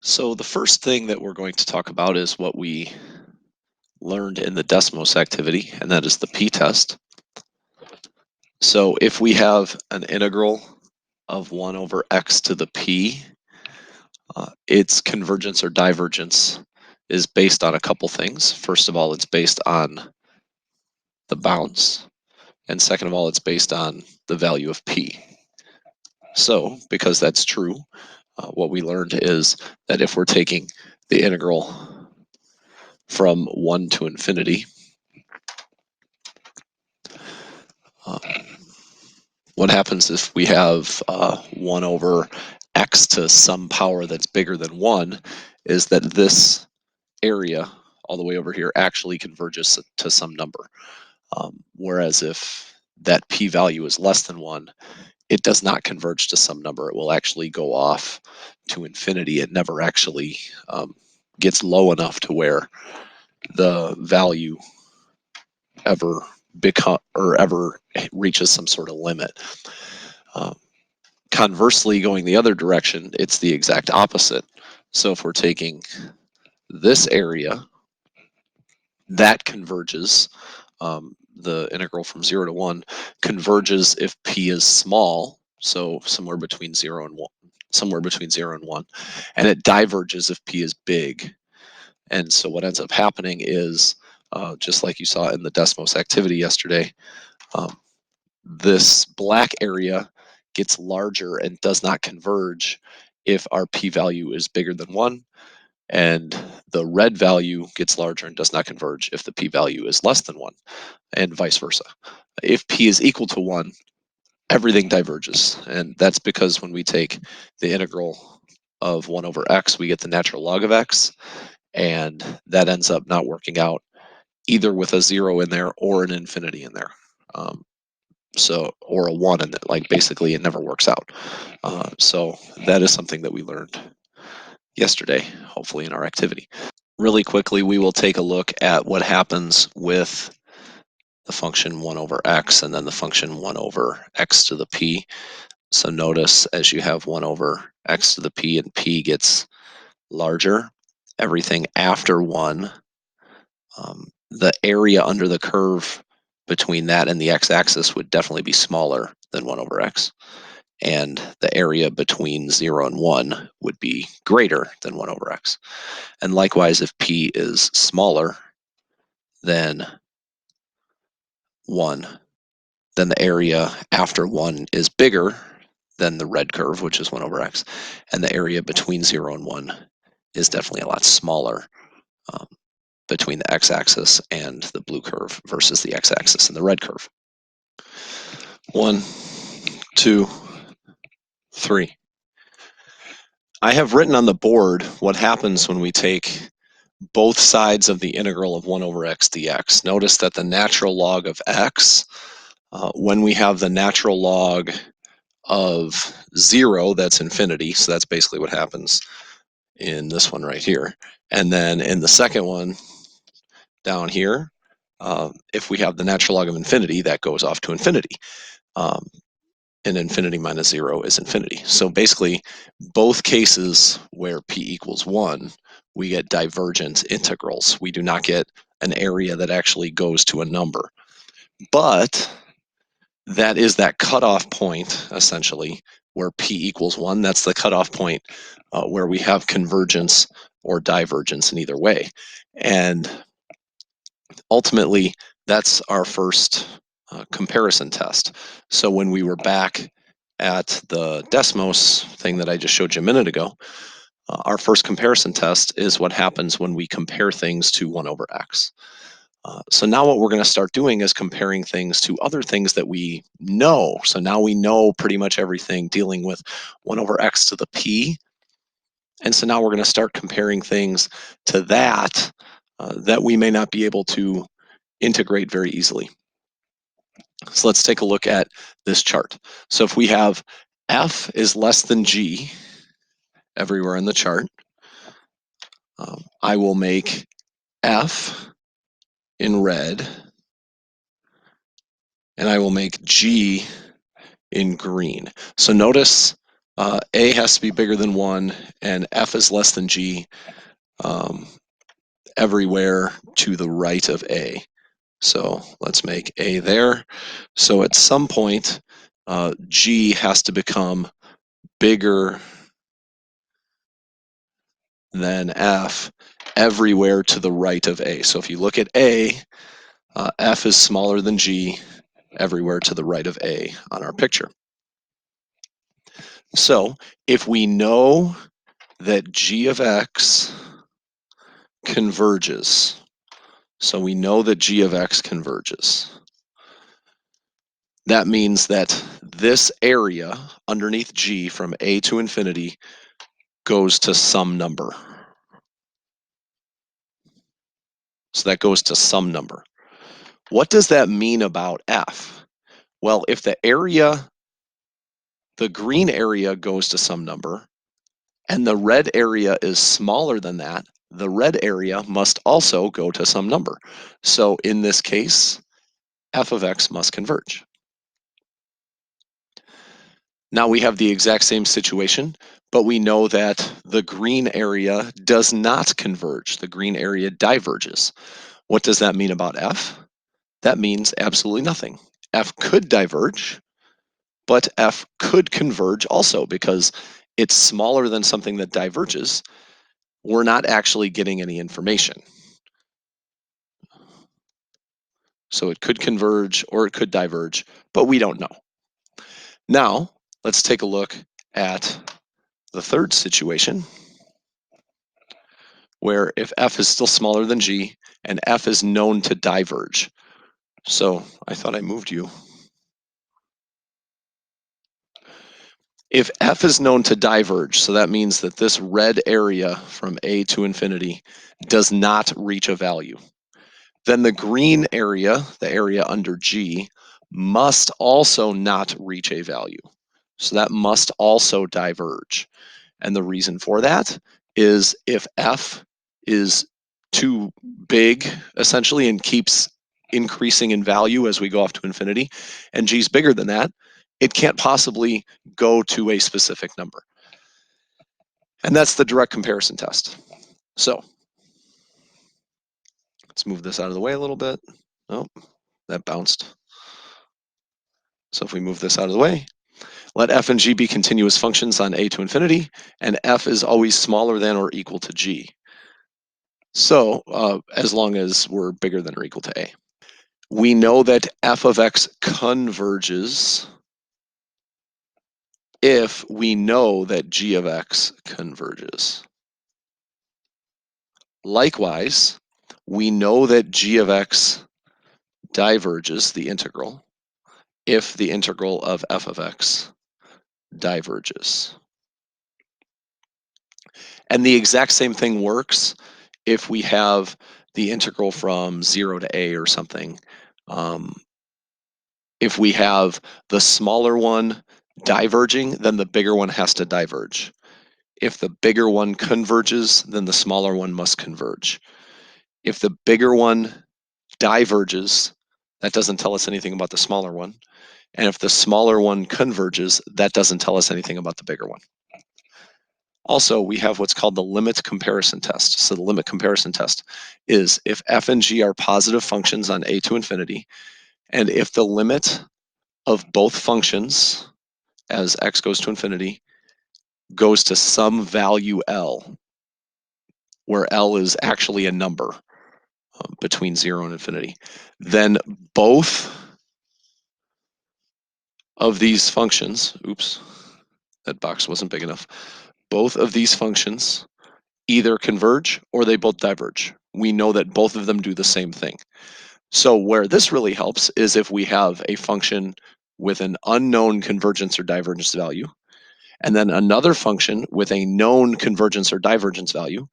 So the first thing that we're going to talk about is what we learned in the Desmos activity, and that is the p-test. So if we have an integral of 1 over x to the p, its convergence or divergence is based on a couple things. First of all, it's based on the bounds, and second of all, it's based on the value of p. So because that's true, what we learned is that if we're taking the integral from 1 to infinity, uh, what happens if we have 1 over x to some power that's bigger than 1 is that this area all the way over here actually converges to some number. Whereas if that p-value is less than 1, it does not converge to some number. It will actually go off to infinity. It never actually gets low enough to where the value ever become or ever reaches some sort of limit. Um, Conversely, going the other direction, it's the exact opposite. So if we're taking this area, that converges, the integral from 0 to 1 converges if p is small, so somewhere between 0 and 1, somewhere between 0 and 1, and it diverges if p is big. And so what ends up happening is, just like you saw in the Desmos activity yesterday, um, this black area gets larger and does not converge if our p-value is bigger than 1, and the red value gets larger and does not converge if the p-value is less than 1, and vice versa. If p is equal to 1, everything diverges, and that's because when we take the integral of 1 over x, we get the natural log of x, and that ends up not working out either with a 0 in there or an infinity in there. Um, or a 1 in it, like basically it never works out. So that is something that we learned yesterday, hopefully in our activity. Really quickly, we will take a look at what happens with the function 1 over x and then the function 1 over x to the p. So notice as you have 1 over x to the p and p gets larger, everything after 1, the area under the curve between that and the x-axis would definitely be smaller than 1 over x. And the area between 0 and 1 would be greater than 1 over x. And likewise, if p is smaller than 1, then the area after 1 is bigger than the red curve, which is 1 over x. And the area between 0 and 1 is definitely a lot smaller, um, between the x-axis and the blue curve versus the x-axis and the red curve. 1, 2, 3. I have written on the board what happens when we take both sides of the integral of 1 over x dx. Notice that the natural log of x, when we have the natural log of 0, that's infinity, so that's basically what happens in this one right here. And then in the second one down here, if we have the natural log of infinity, that goes off to infinity. And infinity minus 0 is infinity. So basically, both cases where p equals 1, we get divergent integrals. We do not get an area that actually goes to a number. But that is that cutoff point, essentially, where p equals 1. That's the cutoff point where we have convergence or divergence in either way. And ultimately, that's our first comparison test. So when we were back at the Desmos thing that I just showed you a minute ago, our first comparison test is what happens when we compare things to 1 over x. So now what we're going to start doing is comparing things to other things that we know. So now we know pretty much everything dealing with 1 over x to the p. And so now we're going to start comparing things to that that we may not be able to integrate very easily. So let's take a look at this chart. So if we have f is less than g everywhere in the chart, I will make f in red, and I will make g in green. So notice A has to be bigger than 1, and F is less than G um, everywhere to the right of A. So let's make A there. So at some point, G has to become bigger than F everywhere to the right of A. So if you look at A, F is smaller than G everywhere to the right of A on our picture. So if we know that G of X converges, so we know that G of X converges, that means that this area underneath G from A to infinity goes to some number. So that goes to some number. What does that mean about F? Well, if the green area goes to some number, and the red area is smaller than that, the red area must also go to some number. So in this case, f of x must converge. Now we have the exact same situation, but we know that the green area does not converge. The green area diverges. What does that mean about f? That means absolutely nothing. F could diverge, but f could converge also because it's smaller than something that diverges. We're not actually getting any information. So it could converge or it could diverge, but we don't know. Now, let's take a look at the third situation, where if f is still smaller than g and f is known to diverge. So I thought I moved you. If f is known to diverge, so that means that this red area from a to infinity does not reach a value, then the green area, the area under g, must also not reach a value. So that must also diverge. And the reason for that is if f is too big, essentially, and keeps increasing in value as we go off to infinity, and g is bigger than that, it can't possibly go to a specific number. And that's the direct comparison test. So let's move this out of the way a little bit. Oh, that bounced. So if we move this out of the way, let f and g be continuous functions on a to infinity, and f is always smaller than or equal to g. So as long as we're bigger than or equal to a. We know that f of x converges if we know that g of x converges. Likewise, we know that g of x diverges, the integral, if the integral of f of x diverges. And the exact same thing works if we have the integral from 0 to a or something. If we have the smaller one diverging, then the bigger one has to diverge. If the bigger one converges, then the smaller one must converge. If the bigger one diverges, that doesn't tell us anything about the smaller one. And if the smaller one converges, that doesn't tell us anything about the bigger one. Also, we have what's called the limit comparison test. So the limit comparison test is if f and g are positive functions on a to infinity, and if the limit of both functions as x goes to infinity goes to some value L, where L is actually a number between 0 and infinity, then both of these functions, oops, that box wasn't big enough, both of these functions either converge or they both diverge. We know that both of them do the same thing. So where this really helps is if we have a function with an unknown convergence or divergence value, and then another function with a known convergence or divergence value.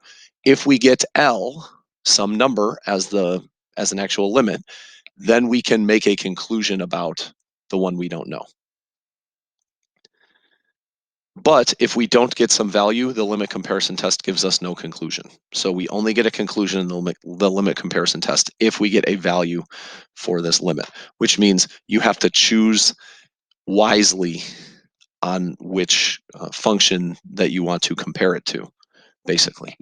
If we get L, some number as an actual limit, then we can make a conclusion about the one we don't know. But if we don't get some value, the limit comparison test gives us no conclusion. So we only get a conclusion in the limit comparison test if we get a value for this limit, which means you have to choose wisely on which function that you want to compare it to, basically.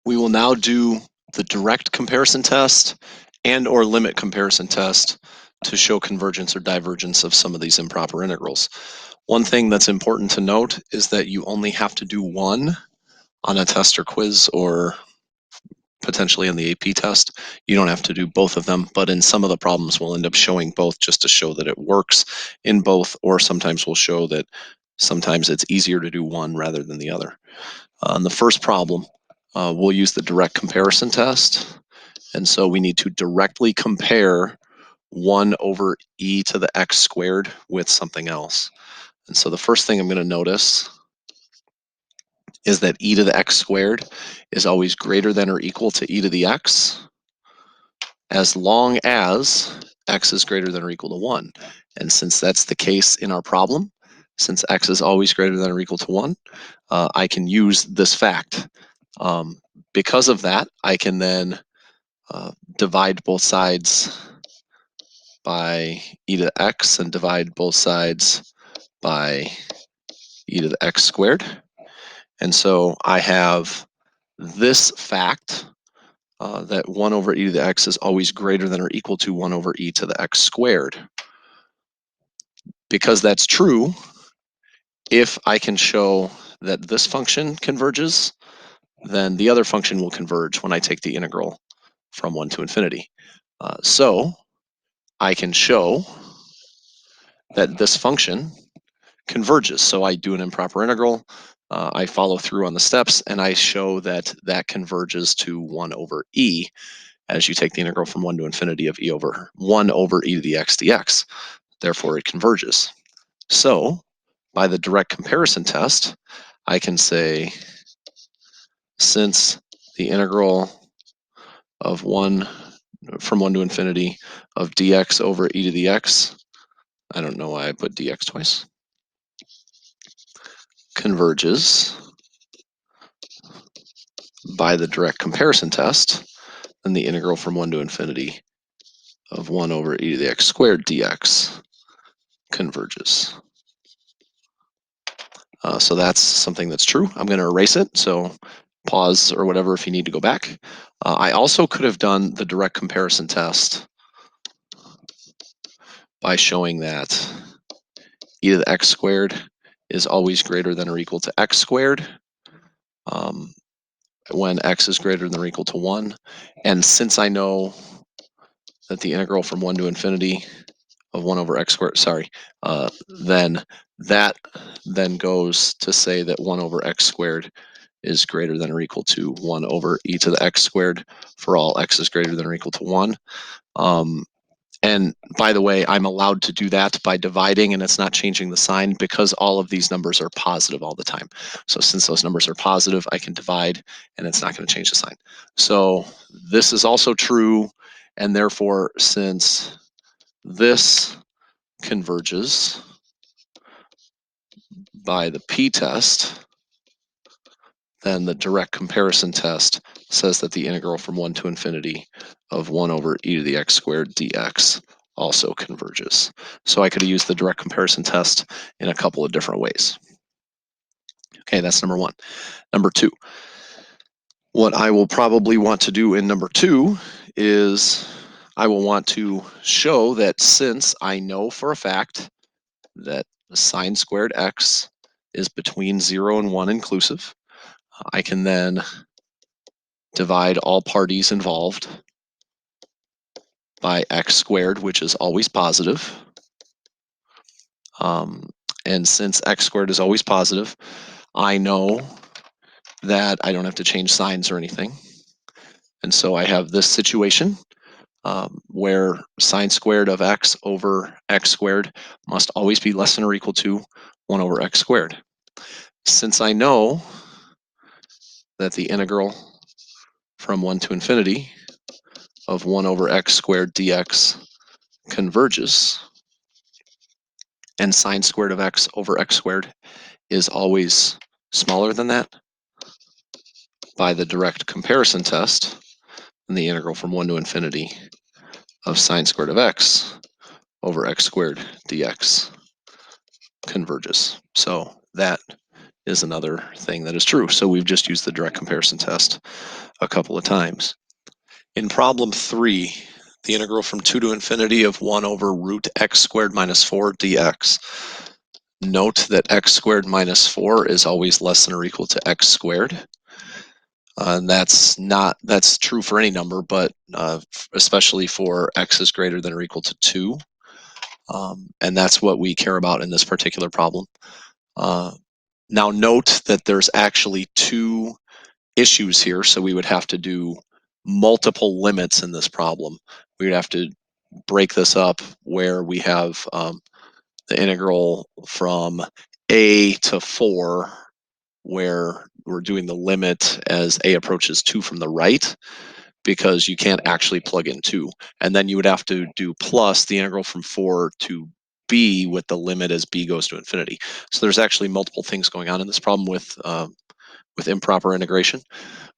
We will now do the direct comparison test and or limit comparison test to show convergence or divergence of some of these improper integrals. One thing that's important to note is that you only have to do one on a test or quiz, or potentially on the AP test. You don't have to do both of them, but in some of the problems we'll end up showing both just to show that it works in both, or sometimes we'll show that sometimes it's easier to do one rather than the other. On the first problem, we'll use the direct comparison test. And so we need to directly compare 1 over e to the x squared with something else. And so the first thing I'm going to notice is that e to the x squared is always greater than or equal to e to the x, as long as x is greater than or equal to 1. And since that's the case in our problem, since x is always greater than or equal to 1, I can use this fact. Because of that, I can then divide both sides by e to the x and divide both sides by e to the x squared. And so I have this fact that 1 over e to the x is always greater than or equal to 1 over e to the x squared. Because that's true, if I can show that this function converges, then the other function will converge when I take the integral from 1 to infinity. So I can show that this function converges. So I do an improper integral, I follow through on the steps, and I show that that converges to 1 over e as you take the integral from 1 to infinity of 1 over e to the x dx. Therefore, it converges. So by the direct comparison test, I can say, since the integral of 1 from 1 to infinity of dx over e to the x, I don't know why I put dx twice, converges by the direct comparison test, then the integral from 1 to infinity of 1 over e to the x squared dx converges. So that's something that's true. I'm going to erase it, so pause or whatever if you need to go back. I also could have done the direct comparison test by showing that e to the x squared is always greater than or equal to x squared when x is greater than or equal to 1. And since I know that the integral from 1 to infinity of 1 over x squared, then that then goes to say that 1 over x squared is greater than or equal to 1 over e to the x squared for all x is greater than or equal to 1. And by the way, I'm allowed to do that by dividing, and it's not changing the sign because all of these numbers are positive all the time. So since those numbers are positive, I can divide, and it's not going to change the sign. So this is also true, and therefore, since this converges by the p-test, then the direct comparison test says that the integral from 1 to infinity of 1 over e to the x squared dx also converges. So I could have used the direct comparison test in a couple of different ways. Okay, that's number 1. Number 2. What I will probably want to do in number 2 is I will want to show that since I know for a fact that the sine squared x is between 0 and 1 inclusive, I can then divide all parties involved by x squared, which is always positive. And since x squared is always positive, I know that I don't have to change signs or anything. And so I have this situation where sine squared of x over x squared must always be less than or equal to 1 over x squared. Since I know that the integral from 1 to infinity of 1 over x squared dx converges, and sine squared of x over x squared is always smaller than that, by the direct comparison test, and the integral from 1 to infinity of sine squared of x over x squared dx converges. So that is another thing that is true. So we've just used the direct comparison test a couple of times. In problem 3, the integral from 2 to infinity of 1 over root x squared minus 4 dx. Note that x squared minus 4 is always less than or equal to x squared. And that's true for any number, but especially for x is greater than or equal to 2. And that's what we care about in this particular problem. Now note that there's actually 2 issues here, so we would have to do multiple limits in this problem. We would have to break this up where we have the integral from a to 4, where we're doing the limit as a approaches 2 from the right, because you can't actually plug in 2. And then you would have to do plus the integral from 4 to b with the limit as b goes to infinity. So there's actually multiple things going on in this problem with improper integration.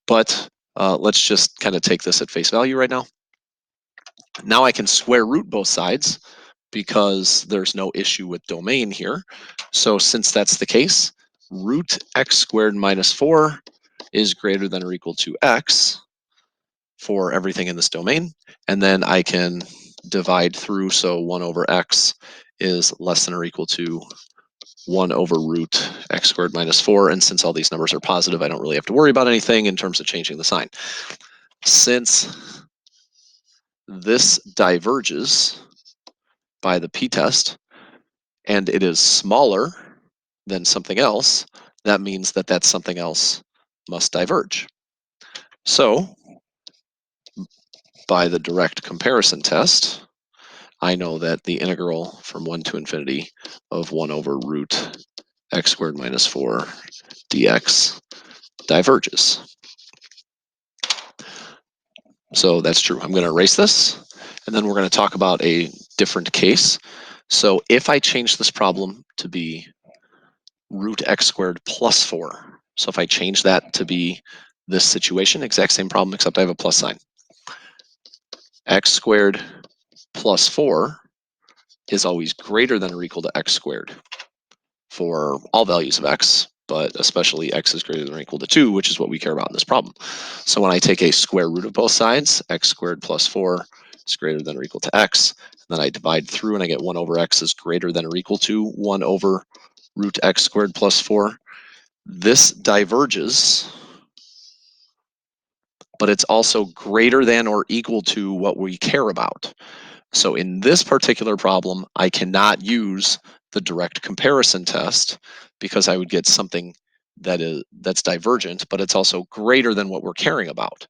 But let's just kind of take this at face value right now. Now I can square root both sides because there's no issue with domain here. So since that's the case, root x squared minus 4 is greater than or equal to x for everything in this domain. And then I can divide through, so 1 over x is less than or equal to 1 over root x squared minus 4. And since all these numbers are positive, I don't really have to worry about anything in terms of changing the sign. Since this diverges by the p-test, and it is smaller than something else, that means that that something else must diverge. So, by the direct comparison test, I know that the integral from 1 to infinity of 1 over root x squared minus 4 dx diverges. So that's true. I'm going to erase this, and then we're going to talk about a different case. So if I change this problem to be root x squared plus 4, so if I change that to be this situation, exact same problem, except I have a plus sign. X squared plus 4 is always greater than or equal to x squared for all values of x, but especially x is greater than or equal to 2, which is what we care about in this problem. So when I take a square root of both sides, x squared plus 4 is greater than or equal to x. And then I divide through and I get 1 over x is greater than or equal to 1 over root x squared plus 4. This diverges, but it's also greater than or equal to what we care about. So in this particular problem, I cannot use the direct comparison test because I would get something that's divergent, but it's also greater than what we're caring about.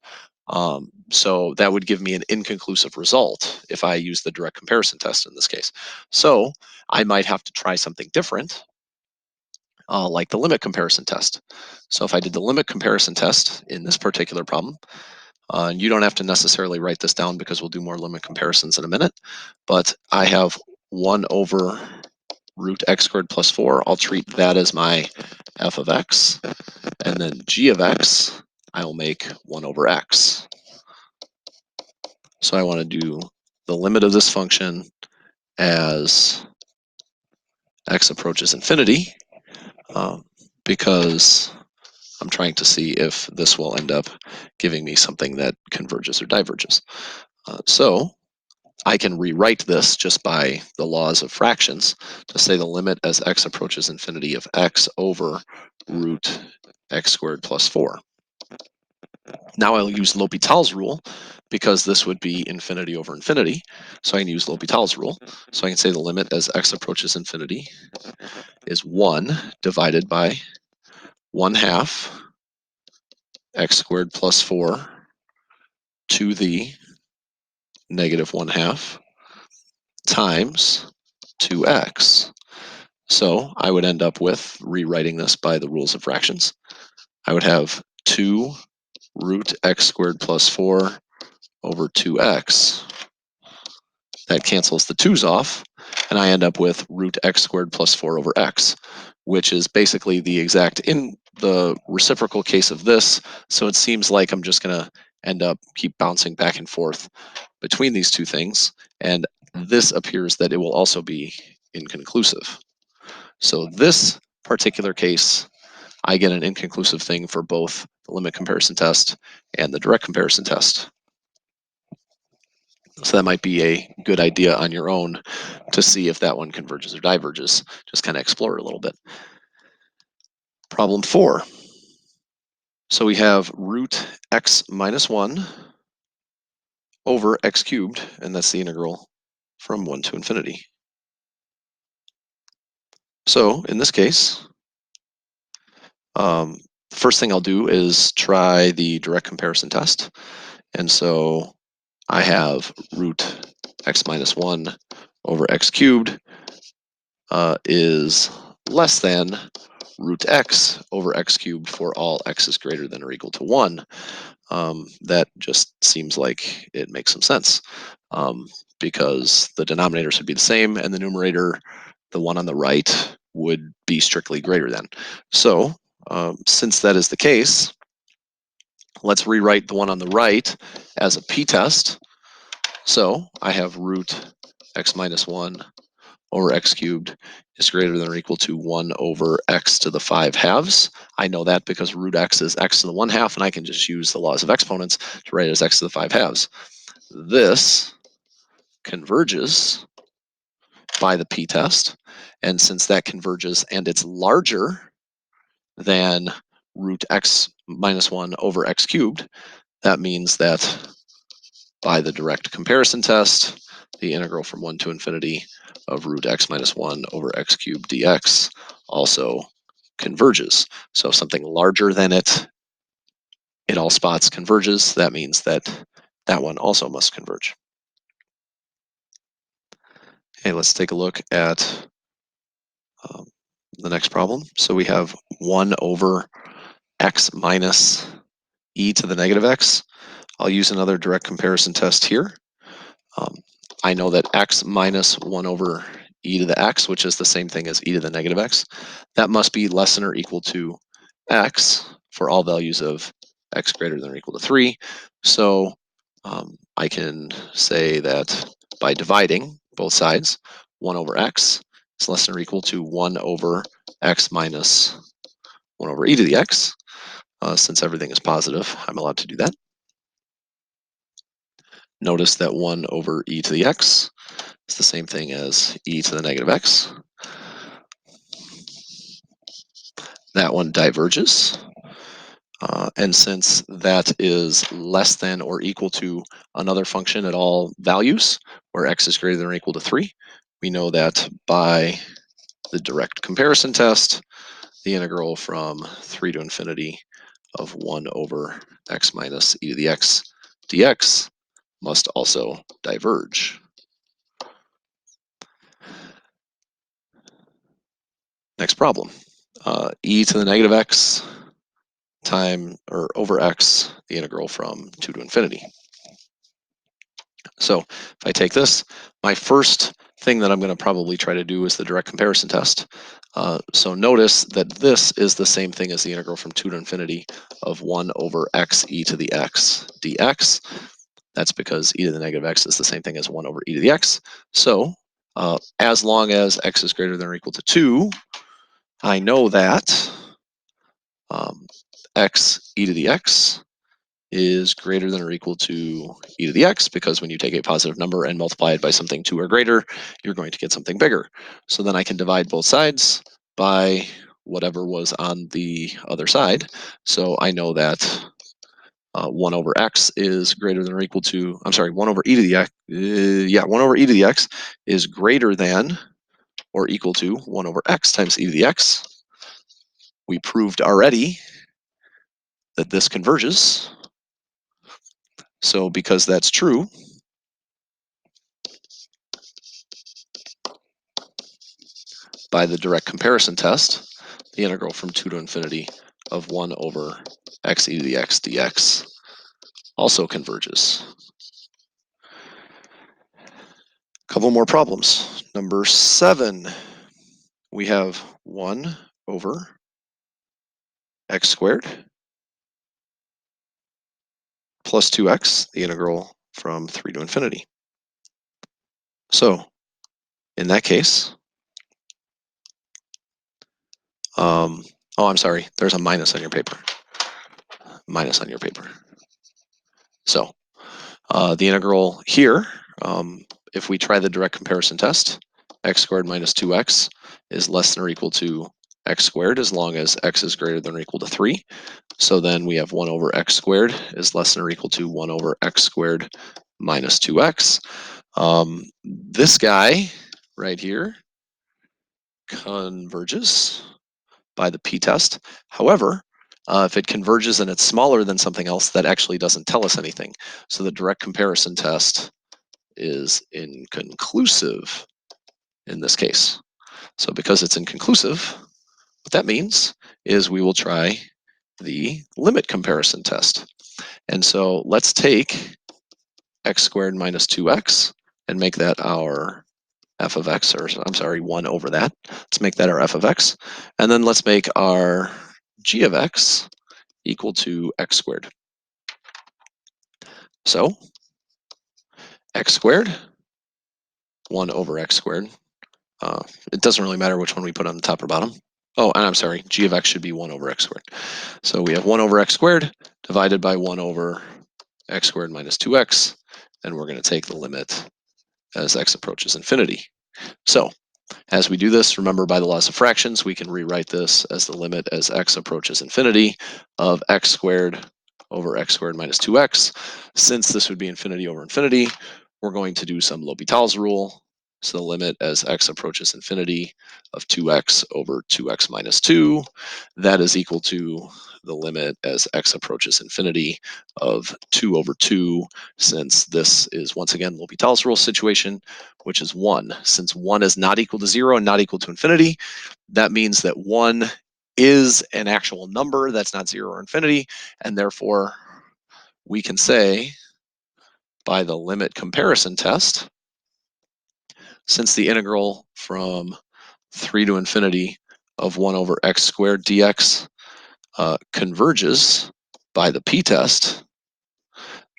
So that would give me an inconclusive result if I use the direct comparison test in this case. So I might have to try something different, like the limit comparison test. So if I did the limit comparison test in this particular problem, and you don't have to necessarily write this down because we'll do more limit comparisons in a minute, but I have 1 over root x squared plus 4. I'll treat that as my f of x, and then g of x, I'll make 1 over x. So I want to do the limit of this function as x approaches infinity, because I'm trying to see if this will end up giving me something that converges or diverges. So I can rewrite this just by the laws of fractions to say the limit as x approaches infinity of x over root x squared plus 4. Now I'll use L'Hopital's rule because this would be infinity over infinity. So I can use L'Hopital's rule. So I can say the limit as x approaches infinity is 1 divided by 1/2 x squared plus 4 to the negative 1/2 times 2x. So I would end up with rewriting this by the rules of fractions. I would have 2 root x squared plus 4 over 2x. That cancels the 2's off, and I end up with root x squared plus 4 over x, which is basically the exact in the reciprocal case of this. So it seems like I'm just going to end up keep bouncing back and forth between these two things. And this appears that it will also be inconclusive. So this particular case, I get an inconclusive thing for both the limit comparison test and the direct comparison test. So that might be a good idea on your own to see if that one converges or diverges. Just kind of explore it a little bit. Problem 4. So we have root x minus 1 over x cubed, and that's the integral from 1 to infinity. So in this case, the first thing I'll do is try the direct comparison test. And so I have root x minus 1 over x cubed is less than root x over x cubed for all x is greater than or equal to 1. That just seems like it makes some sense because the denominator should be the same and the numerator, the one on the right, would be strictly greater than. So since that is the case, let's rewrite the one on the right as a p-test. So I have root x minus 1 over x cubed is greater than or equal to 1 over x to the 5 halves. I know that because root x is x to the 1 half, and I can just use the laws of exponents to write it as x to the 5 halves. This converges by the p-test, and since that converges and it's larger than root x minus 1 over x cubed, that means that by the direct comparison test, the integral from 1 to infinity of root x minus 1 over x cubed dx also converges. So if something larger than it in all spots converges, that means that that one also must converge. Okay, let's take a look at the next problem. So we have 1 over x minus e to the negative x. I'll use another direct comparison test here. I know that x minus 1 over e to the x, which is the same thing as e to the negative x, that must be less than or equal to x for all values of x greater than or equal to 3. So I can say that by dividing both sides, 1 over x is less than or equal to 1 over x minus 1 over e to the x. Since everything is positive, I'm allowed to do that. Notice that 1 over e to the x is the same thing as e to the negative x. That one diverges. And since that is less than or equal to another function at all values, where x is greater than or equal to 3, we know that by the direct comparison test, the integral from 3 to infinity of 1 over x minus e to the x dx must also diverge. Next problem. E to the negative x time or over x, the integral from 2 to infinity. So if I take this, my first thing that I'm going to probably try to do is the direct comparison test. So notice that this is the same thing as the integral from 2 to infinity of 1 over x e to the x dx. That's because e to the negative x is the same thing as 1 over e to the x. So as long as x is greater than or equal to 2, I know that x e to the x is greater than or equal to e to the x, because when you take a positive number and multiply it by something 2 or greater, you're going to get something bigger. So then I can divide both sides by whatever was on the other side. So I know that 1 over x is greater than or equal to, I'm sorry, 1 over e to the x, 1 over e to the x is greater than or equal to 1 over x times e to the x. We proved already that this converges. So because that's true, by the direct comparison test, the integral from 2 to infinity of 1 over x e to the x dx also converges. A couple more problems. Number 7, we have 1 over x squared plus 2x, the integral from 3 to infinity. So in that case, oh, I'm sorry, there's a minus on your paper. Minus on your paper. So the integral here, if we try the direct comparison test, x squared minus 2x is less than or equal to x squared as long as x is greater than or equal to 3. So then we have 1 over x squared is less than or equal to 1 over x squared minus 2x. This guy right here converges by the p-test. However, if it converges and it's smaller than something else, that actually doesn't tell us anything. So the direct comparison test is inconclusive in this case. So because it's inconclusive, what that means is we will try the limit comparison test. And so let's take x squared minus 2x and make that our f of x, or I'm sorry, 1 over that. Let's make that our f of x. And then let's make our g of x equal to x squared. So x squared, 1 over x squared. It doesn't really matter which one we put on the top or bottom. Oh, and I'm sorry, g of x should be 1 over x squared. So we have 1 over x squared divided by 1 over x squared minus 2x, and we're going to take the limit as x approaches infinity. So as we do this, remember by the laws of fractions, we can rewrite this as the limit as x approaches infinity of x squared over x squared minus 2x. Since this would be infinity over infinity, we're going to do some L'Hopital's rule. So the limit as x approaches infinity of 2x over 2x minus 2, that is equal to the limit as x approaches infinity of 2 over 2, since this is once again L'Hopital's rule situation, which is 1. Since 1 is not equal to 0 and not equal to infinity, that means that 1 is an actual number that's not 0 or infinity, and therefore we can say by the limit comparison test, since the integral from 3 to infinity of 1 over x squared dx converges by the p-test,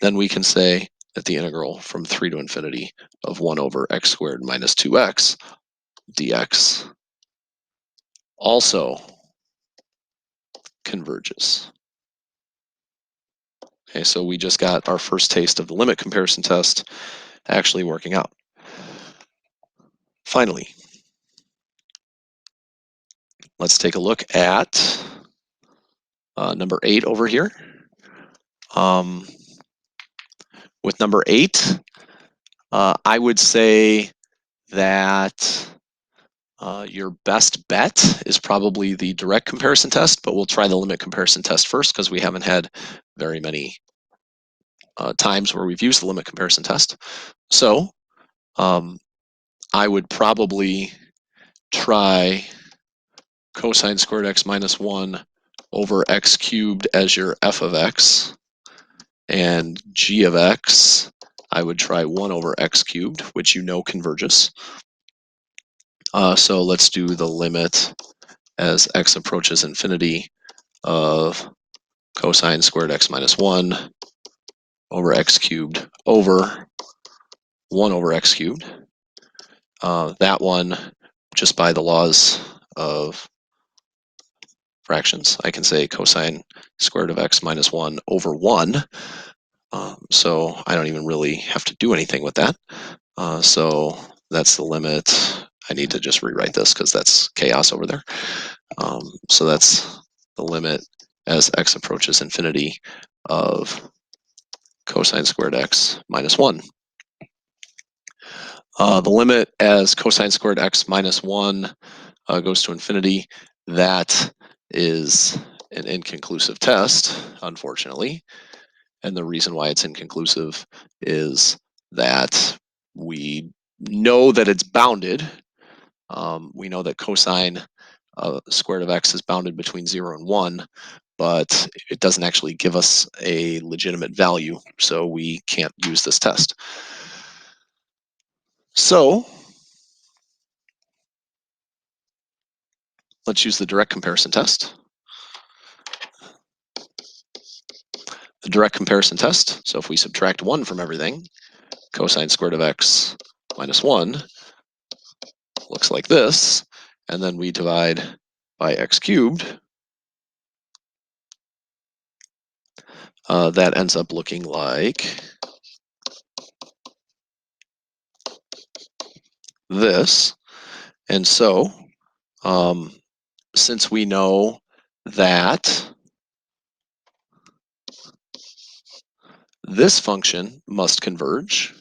then we can say that the integral from 3 to infinity of 1 over x squared minus 2x dx also converges. Okay, so we just got our first taste of the limit comparison test actually working out. Finally, let's take a look at number 8 over here. With number 8, I would say that your best bet is probably the direct comparison test, but we'll try the limit comparison test first because we haven't had very many times where we've used the limit comparison test. So I would probably try cosine squared x minus 1 over x cubed as your f of x, and g of x, I would try 1 over x cubed, which you know converges. So let's do the limit as x approaches infinity of cosine squared x minus 1 over x cubed over 1 over x cubed. That one, just by the laws of fractions, I can say cosine squared of x minus 1 over 1. So I don't even really have to do anything with that. So that's the limit. I need to just rewrite this because that's chaos over there. So that's the limit as x approaches infinity of cosine squared x minus 1. The limit as cosine squared x minus 1 goes to infinity, that is an inconclusive test, unfortunately. And the reason why it's inconclusive is that we know that it's bounded. We know that cosine squared of x is bounded between 0 and 1, but it doesn't actually give us a legitimate value, so we can't use this test. So let's use the direct comparison test. The direct comparison test, so if we subtract 1 from everything, cosine squared of x minus 1 looks like this, and then we divide by x cubed, that ends up looking like this. And so, um, since we know that this function must converge,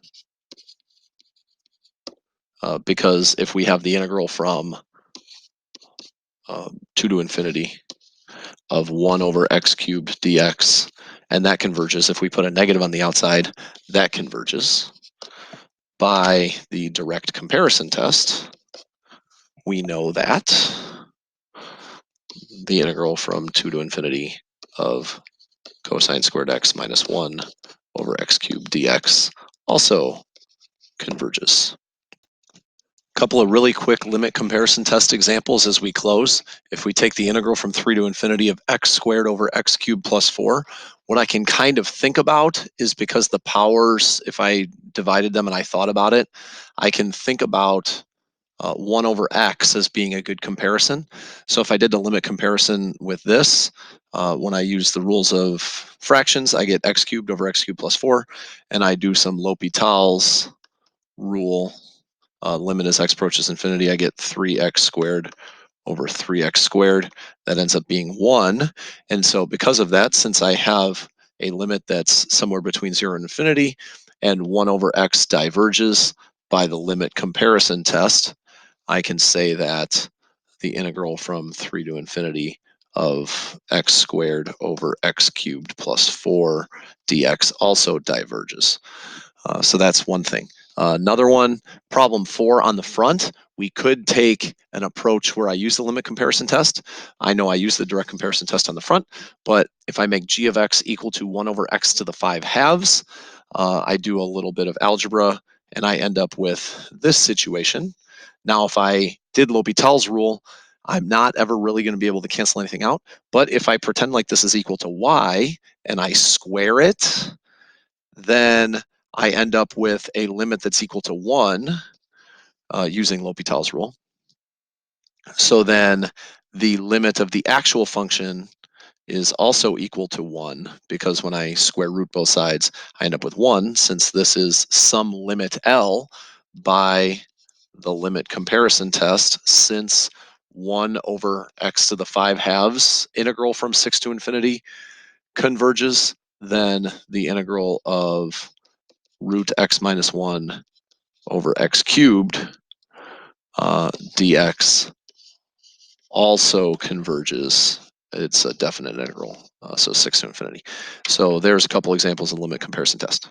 because if we have the integral from 2 to infinity of 1 over x cubed dx, and that converges. If we put a negative on the outside, that converges. By the direct comparison test, we know that the integral from 2 to infinity of cosine squared x minus 1 over x cubed dx also converges. Couple of really quick limit comparison test examples as we close. If we take the integral from 3 to infinity of x squared over x cubed plus 4, what I can kind of think about is, because the powers, if I divided them and I thought about it, I can think about 1 over x as being a good comparison. So if I did the limit comparison with this, when I use the rules of fractions, I get x cubed over x cubed plus 4, and I do some L'Hopital's rule, limit as x approaches infinity, I get 3x squared over 3x squared. That ends up being 1. And so because of that, since I have a limit that's somewhere between 0 and infinity, and 1 over x diverges by the limit comparison test, I can say that the integral from 3 to infinity of x squared over x cubed plus 4 dx also diverges. So that's one thing. Another one, problem 4 on the front, we could take an approach where I use the limit comparison test. I know I use the direct comparison test on the front, but if I make g of x equal to 1 over x to the 5 halves, I do a little bit of algebra, and I end up with this situation. Now, if I did L'Hopital's rule, I'm not ever really going to be able to cancel anything out. But if I pretend like this is equal to y and I square it, then I end up with a limit that's equal to 1 using L'Hopital's rule. So then the limit of the actual function is also equal to 1, because when I square root both sides, I end up with 1, since this is some limit L by the limit comparison test, since 1 over x to the 5 halves integral from 6 to infinity converges, then the integral of root x minus 1 over x cubed dx also converges. It's a definite integral, so 6 to infinity. So there's a couple examples of limit comparison test.